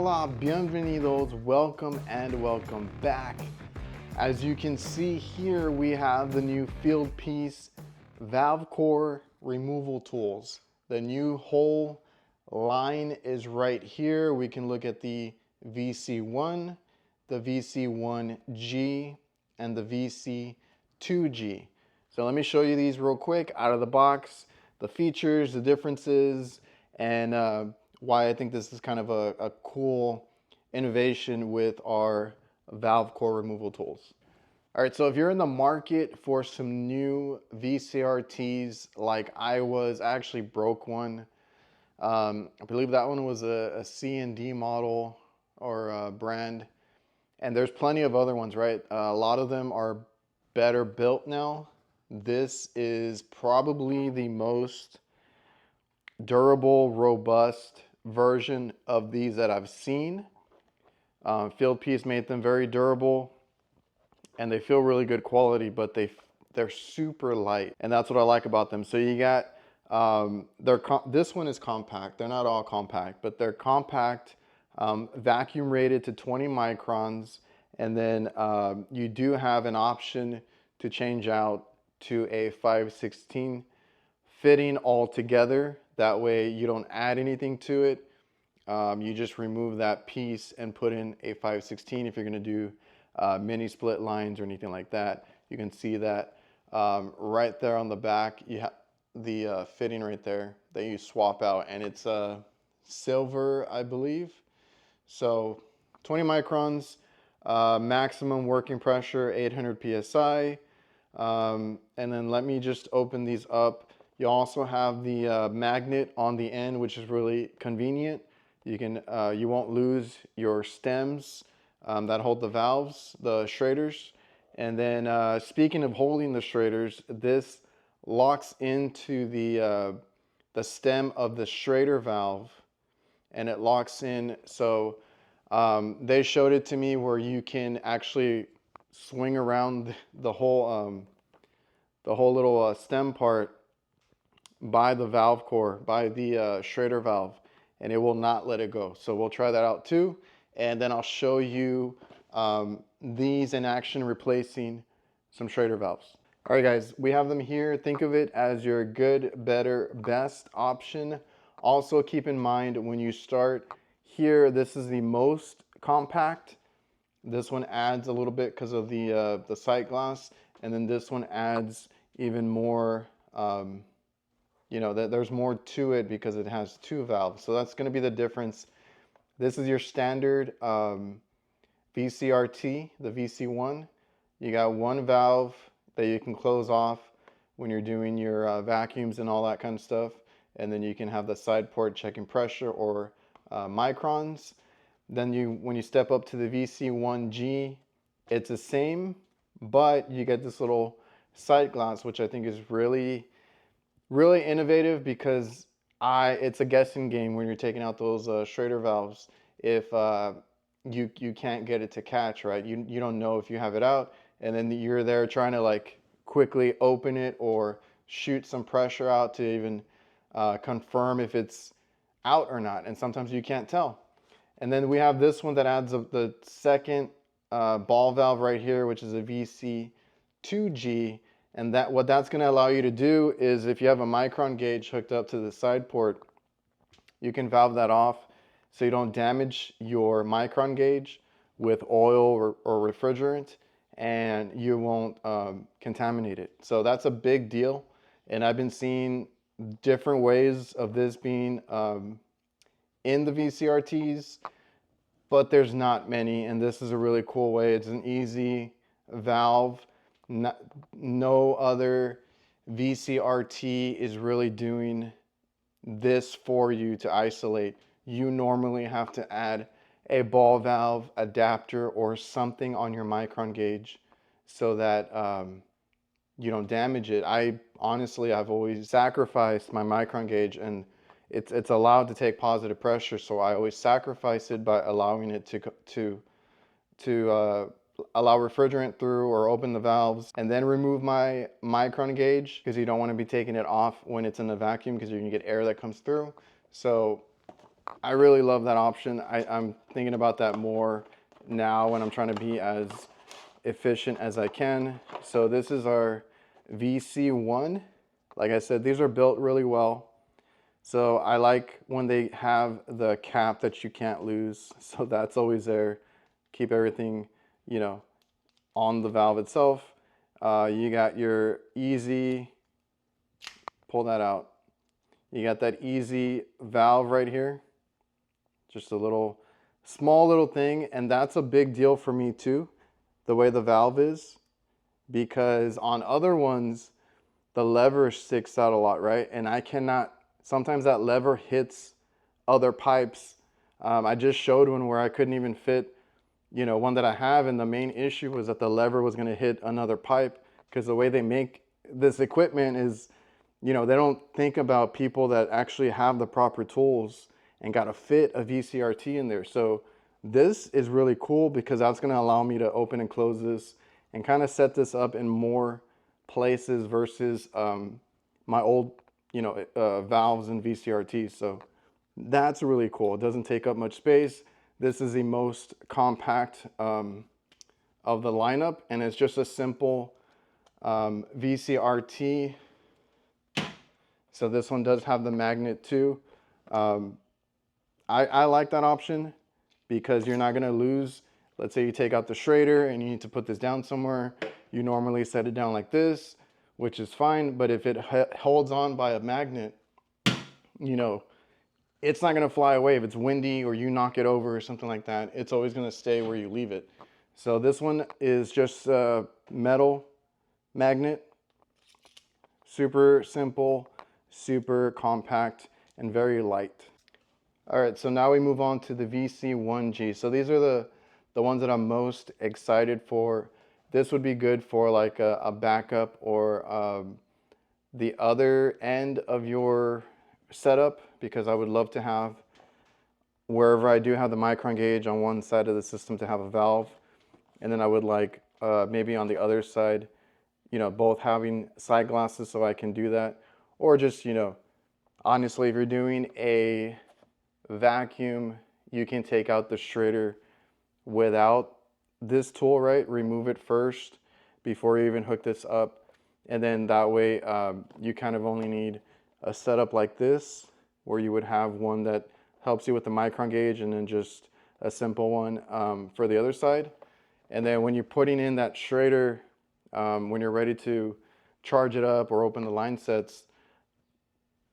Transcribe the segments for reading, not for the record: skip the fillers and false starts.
Hola, bienvenidos, welcome and welcome back. As you can see here, we have the new Fieldpiece Hvacr removal tools. The new whole line is right here. We can look at the VC1, the VC1G, and the VC2G. So let me show you these real quick out of the box, the features, the differences, and why I think this is kind of a cool innovation with our valve core removal tools. All right, so if you're in the market for some new VCRTs like I actually broke one. I believe that one was a C&D model or a brand. And there's plenty of other ones, right? A lot of them are better built now. This is probably the most durable, robust version of these that I've seen. Fieldpiece made them very durable and they feel really good quality, but they're super light, and that's what I like about them. So you got this one is compact. They're not all compact, but they're compact, vacuum rated to 20 microns, and then you do have an option to change out to a 5/16 fitting altogether. That way you don't add anything to it. You just remove that piece and put in a 5/16 if you're going to do mini split lines or anything like that. You can see that right there on the back. You have the fitting right there that you swap out, and it's silver, I believe. So 20 microns, maximum working pressure 800 psi. And then let me just open these up. You also have the magnet on the end, which is really convenient. You can you won't lose your stems that hold the valves, the SHRAERs. And then speaking of holding the SHRAERs, this locks into the stem of the SHRAER valve, and it locks in. So they showed it to me where you can actually swing around the whole little stem part by the valve core, by the SHRAER valve, and it will not let it go. So we'll try that out too, and then I'll show you these in action replacing some SHRAER valves. All right, guys, we have them here. Think of it as your good, better, best option. Also keep in mind when you start here, this is the most compact. This one adds a little bit because of the sight glass, and then this one adds even more. You know, there's more to it because it has two valves. So that's going to be the difference. This is your standard VCRT, the VC1. You got one valve that you can close off when you're doing your vacuums and all that kind of stuff. And then you can have the side port checking pressure or microns. Then when you step up to the VC1G, it's the same, but you get this little sight glass, which I think is really innovative because it's a guessing game when you're taking out those SHRAER valves. If you can't get it to catch, right? You don't know if you have it out, and then you're there trying to like quickly open it or shoot some pressure out to even confirm if it's out or not, and sometimes you can't tell. And then we have this one that adds the second ball valve right here, which is a VC2G. And what that's going to allow you to do is if you have a micron gauge hooked up to the side port, you can valve that off so you don't damage your micron gauge with oil or refrigerant, and you won't contaminate it. So that's a big deal. And I've been seeing different ways of this being in the VCRTs, but there's not many, and this is a really cool way. It's an easy valve. No other VCRT is really doing this for you to isolate. You normally have to add a ball valve adapter or something on your micron gauge so that you don't damage it. I've always sacrificed my micron gauge, and it's allowed to take positive pressure, so I always sacrifice it by allowing it to allow refrigerant through or open the valves, and then remove my micron gauge because you don't want to be taking it off when it's in a vacuum because you're going to get air that comes through. So I really love that option. I'm thinking about that more now when I'm trying to be as efficient as I can. So this is our VC1. Like I said, these are built really well. So I like when they have the cap that you can't lose. So that's always there. Keep everything, you know, on the valve itself. You got your easy, pull that out. You got that easy valve right here. Just a little, small little thing. And that's a big deal for me too, the way the valve is. Because on other ones, the lever sticks out a lot, right? And I cannot, sometimes that lever hits other pipes. I just showed one where I couldn't even fit, you know, one that I have, and the main issue was that the lever was gonna hit another pipe, because the way they make this equipment is, you know, they don't think about people that actually have the proper tools and got to fit a VCRT in there. So this is really cool because that's gonna allow me to open and close this and kind of set this up in more places versus my old, you know, valves and VCRTs. So that's really cool. It doesn't take up much space. This is the most compact of the lineup, and it's just a simple VCRT. So this one does have the magnet too. I like that option because you're not gonna lose. Let's say you take out the SHRAER and you need to put this down somewhere. You normally set it down like this, which is fine. But if it holds on by a magnet, you know, it's not gonna fly away. If it's windy or you knock it over or something like that, it's always gonna stay where you leave it. So this one is just a metal magnet. Super simple, super compact, and very light. All right, so now we move on to the VC1G. So these are the ones that I'm most excited for. This would be good for like a backup or the other end of your setup, because I would love to have, wherever I do have the micron gauge on one side of the system, to have a valve. And then I would like maybe on the other side, you know, both having side glasses so I can do that. Or just, you know, honestly, if you're doing a vacuum, you can take out the SHRAER without this tool, right? Remove it first before you even hook this up. And then that way you kind of only need a setup like this, where you would have one that helps you with the micron gauge and then just a simple one for the other side. And then when you're putting in that SHRAER, when you're ready to charge it up or open the line sets,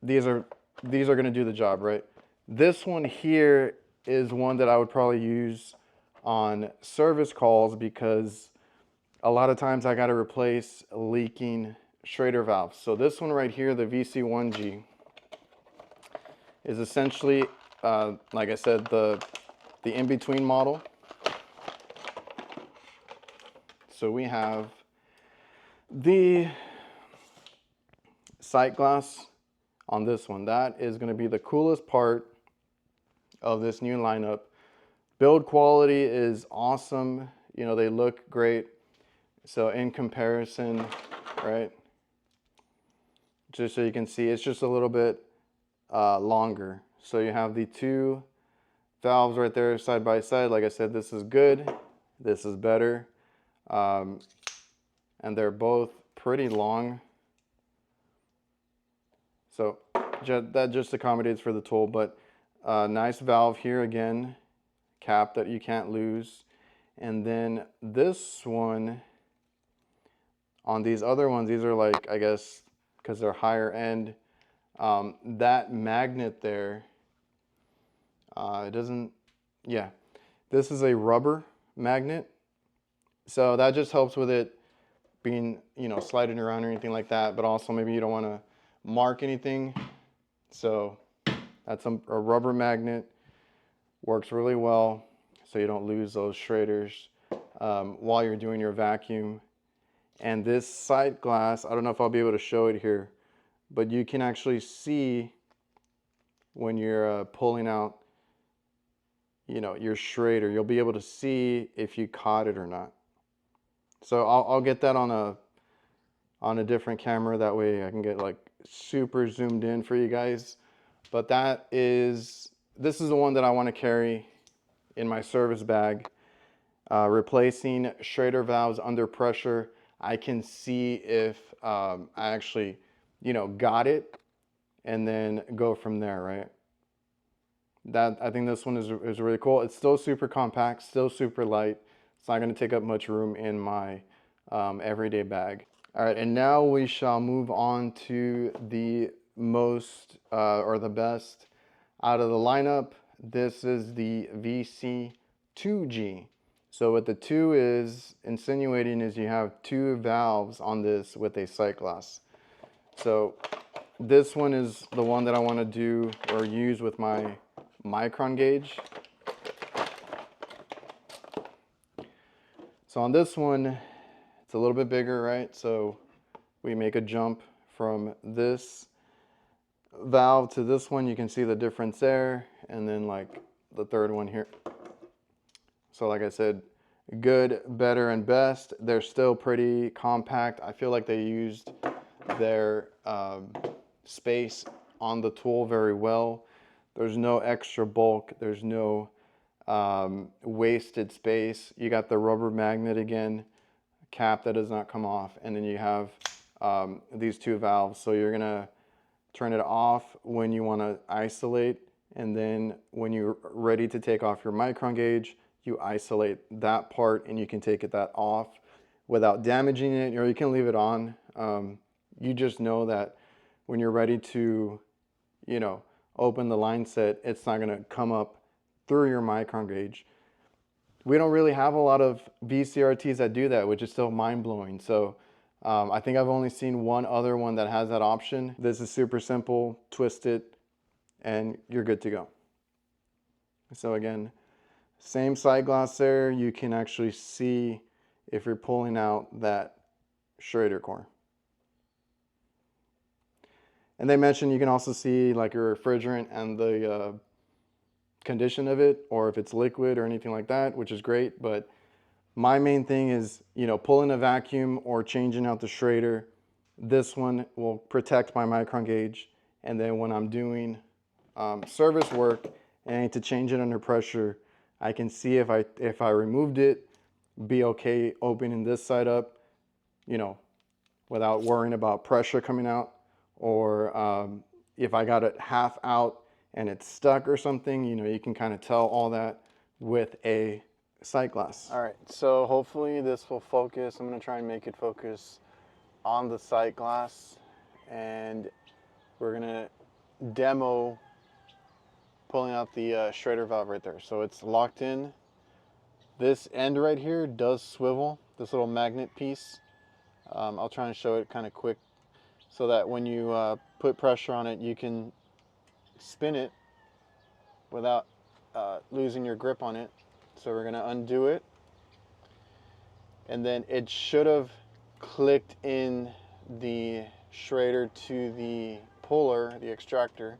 these are going to do the job, right? This one here is one that I would probably use on service calls, because a lot of times I got to replace leaking SHRAER valves. So this one right here, the VC1G, is essentially, like I said, the in-between model. So we have the sight glass on this one. That is going to be the coolest part of this new lineup. Build quality is awesome. You know, they look great. So in comparison, right, just so you can see, it's just a little bit longer. So you have the two valves right there side by side. Like I said, this is good, this is better, and they're both pretty long. So that just accommodates for the tool. But nice valve here again, cap that you can't lose. And then this one, on these other ones, these are like, I guess, because they're higher end, that magnet there, it doesn't, yeah, this is a rubber magnet. So that just helps with it being, you know, sliding around or anything like that, but also maybe you don't want to mark anything. So that's a rubber magnet, works really well, so you don't lose those SHRAERs while you're doing your vacuum. And this sight glass, I don't know if I'll be able to show it here, but you can actually see when you're pulling out, you know, your SHRAER, you'll be able to see if you caught it or not. So I'll get that on a different camera, that way I can get like super zoomed in for you guys. But that is this is the one that I want to carry in my service bag. Replacing SHRAER valves under pressure. I can see if I actually, got it, and then go from there, right? I think this one is really cool. It's still super compact, still super light. It's not going to take up much room in my everyday bag. All right, and now we shall move on to the most or the best out of the lineup. This is the VC2G. So what the 2 is insinuating is you have 2 valves on this with a sight glass. So this one is the one that I want to do or use with my micron gauge. So on this one, it's a little bit bigger, right? So we make a jump from this valve to this one. You can see the difference there, and then like the third one here. So like I said, good, better, and best. They're still pretty compact. I feel like they used their space on the tool very well. There's no extra bulk. There's no wasted space. You got the rubber magnet again, cap that does not come off, and then you have these 2 valves. So you're gonna turn it off when you want to isolate, and then when you're ready to take off your micron gauge, you isolate that part, and you can take that off without damaging it, or you can leave it on. You just know that when you're ready to, open the line set, it's not going to come up through your micron gauge. We don't really have a lot of VCRTs that do that, which is still mind-blowing. So I think I've only seen one other one that has that option. This is super simple. Twist it, and you're good to go. So again, same sight glass there. You can actually see if you're pulling out that SHRAER core. And they mentioned you can also see like your refrigerant and the condition of it, or if it's liquid or anything like that, which is great. But my main thing is, pulling a vacuum or changing out the SHRAER. This one will protect my micron gauge. And then when I'm doing service work and I need to change it under pressure, I can see if I removed it, be okay opening this side up, without worrying about pressure coming out, or if I got it half out and it's stuck or something, you can kind of tell all that with a sight glass. All right, so hopefully this will focus. I'm going to try and make it focus on the sight glass, and we're going to demo pulling out the SHRAER valve right there. So it's locked in. This end right here does swivel, this little magnet piece. I'll try and show it kind of quick so that when you put pressure on it, you can spin it without losing your grip on it. So we're gonna undo it, and then it should have clicked in the SHRAER to the puller, the extractor.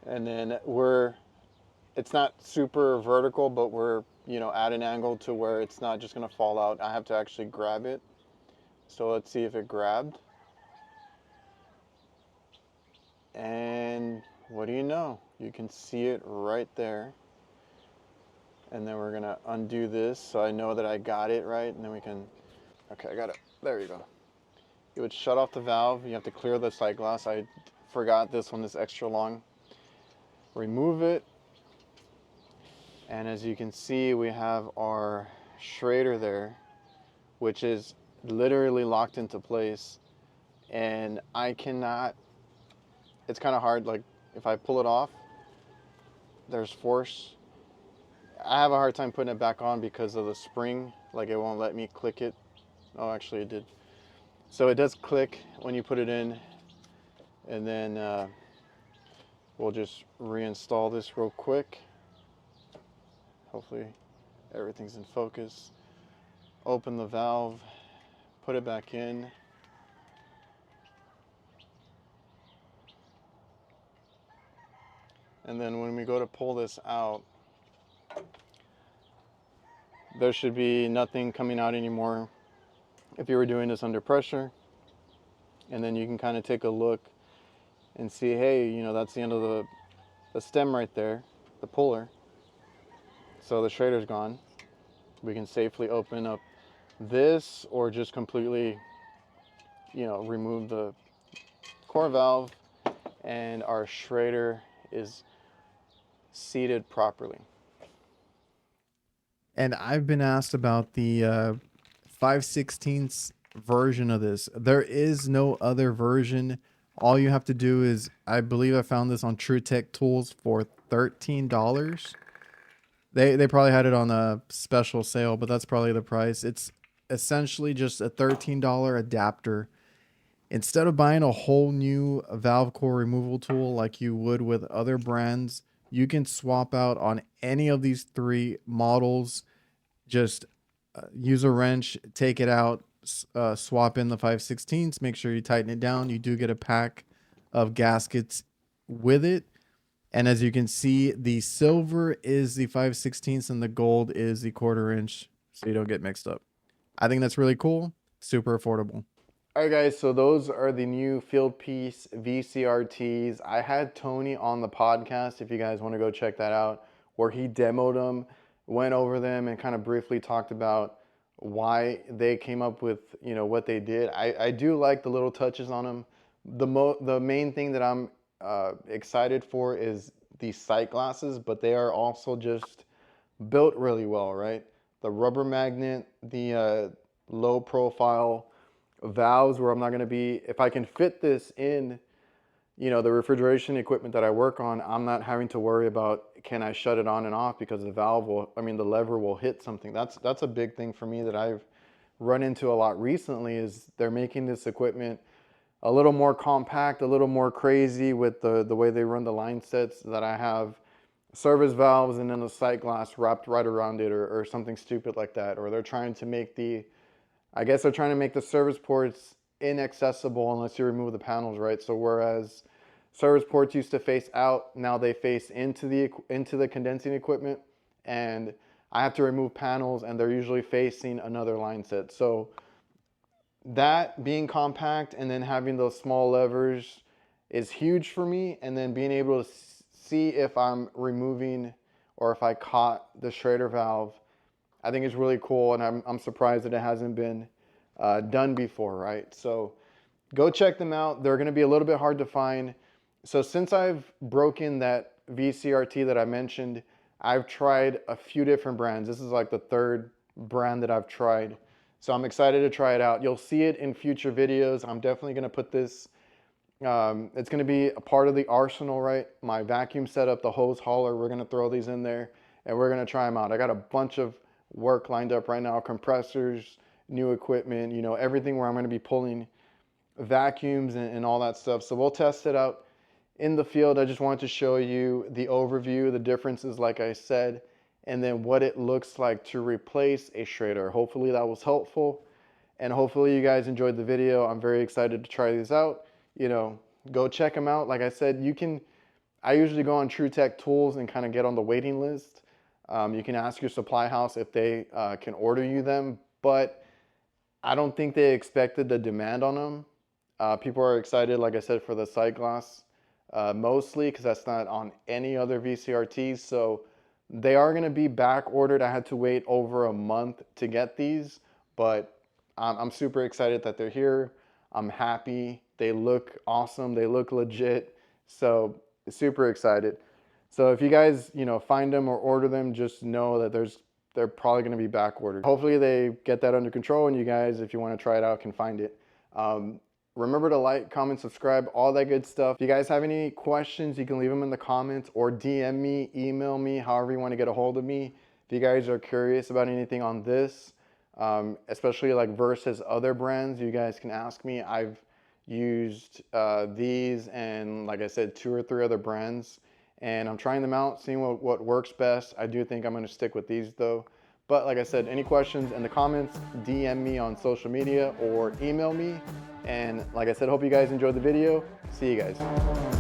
And then it's not super vertical, but we're, at an angle to where it's not just gonna fall out. I have to actually grab it. So let's see if it grabbed. And what do you know? You can see it right there. And then we're gonna undo this so I know that I got it right, and then we can, okay, I got it. There you go. It would shut off the valve. You have to clear the sight glass. I forgot this one is extra long. Remove it, and as you can see, we have our SHRAER there, which is literally locked into place, and I cannot, it's kind of hard, like if I pull it off, there's force. I have a hard time putting it back on because of the spring, like it won't let me click it. Oh, actually it did. So it does click when you put it in, and then we'll just reinstall this real quick. Hopefully everything's in focus. Open the valve, put it back in. And then when we go to pull this out, there should be nothing coming out anymore if you were doing this under pressure. And then you can kind of take a look and see, hey, that's the end of the stem right there, the puller. So the SHRAER's gone. We can safely open up this or just completely, remove the core valve, and our SHRAER is seated properly. And I've been asked about the 5/16 version of this. There is no other version. All you have to do is, I believe I found this on True Tech Tools for $13. They probably had it on a special sale, but that's probably the price. It's essentially just a $13 adapter. Instead of buying a whole new valve core removal tool like you would with other brands, you can swap out on any of these 3 models. Just use a wrench, take it out, swap in the 5/16, make sure you tighten it down. You do get a pack of gaskets with it. And as you can see, the silver is the 5/16 and the gold is the 1/4 inch, so you don't get mixed up. I think that's really cool, super affordable. All right, guys, so those are the new Fieldpiece VCRTs. I had Tony on the podcast, if you guys want to go check that out, where he demoed them, went over them, and kind of briefly talked about why they came up with, what they did. I do like the little touches on them. The main thing that I'm excited for is the sight glasses, but they are also just built really well, right? The rubber magnet, the low profile valves where I'm not going to be, if I can fit this in, the refrigeration equipment that I work on, I'm not having to worry about, can I shut it on and off because the the lever will hit something. That's a big thing for me that I've run into a lot recently, is they're making this equipment a little more compact, a little more crazy with the way they run the line sets, that I have service valves and then the sight glass wrapped right around it, or something stupid like that. Or they're trying to make the service ports inaccessible unless you remove the panels, right? So whereas service ports used to face out, now they face into the condensing equipment, and I have to remove panels and they're usually facing another line set. So that being compact and then having those small levers is huge for me. And then being able to see if I'm removing or if I caught the SHRAER valve, I think is really cool. And I'm surprised that it hasn't been done before, right? So go check them out. They're going to be a little bit hard to find. So since I've broken that VCRT that I mentioned, I've tried a few different brands. This is like the 3rd brand that I've tried. So I'm excited to try it out. You'll see it in future videos. I'm definitely going to put this, it's going to be a part of the arsenal, right? My vacuum setup, the hose hauler, we're going to throw these in there and we're going to try them out. I got a bunch of work lined up right now, compressors, new equipment, everything where I'm going to be pulling vacuums and all that stuff. So we'll test it out in the field. I just wanted to show you the overview, the differences, like I said, and then what it looks like to replace a SHRAER. Hopefully that was helpful, and hopefully you guys enjoyed the video. I'm very excited to try these out. Go check them out. Like I said, I usually go on True Tech Tools and kind of get on the waiting list. You can ask your supply house if they can order you them, but I don't think they expected the demand on them. People are excited, like I said, for the sight glass, mostly because that's not on any other VCRTs. So they are going to be back ordered. I had to wait over a month to get these, but I'm super excited that they're here. I'm happy. They look awesome. They look legit. So super excited. So if you guys, find them or order them, just know that they're probably going to be back ordered. Hopefully they get that under control, and you guys, if you want to try it out, can find it. Remember to like, comment, subscribe, all that good stuff. If you guys have any questions, you can leave them in the comments or DM me, email me, however you want to get a hold of me. If you guys are curious about anything on this, especially like versus other brands, you guys can ask me. I've used these and, like I said, 2 or 3 other brands, and I'm trying them out, seeing what works best. I do think I'm going to stick with these though. But like I said, any questions in the comments, DM me on social media or email me. And like I said, hope you guys enjoyed the video. See you guys.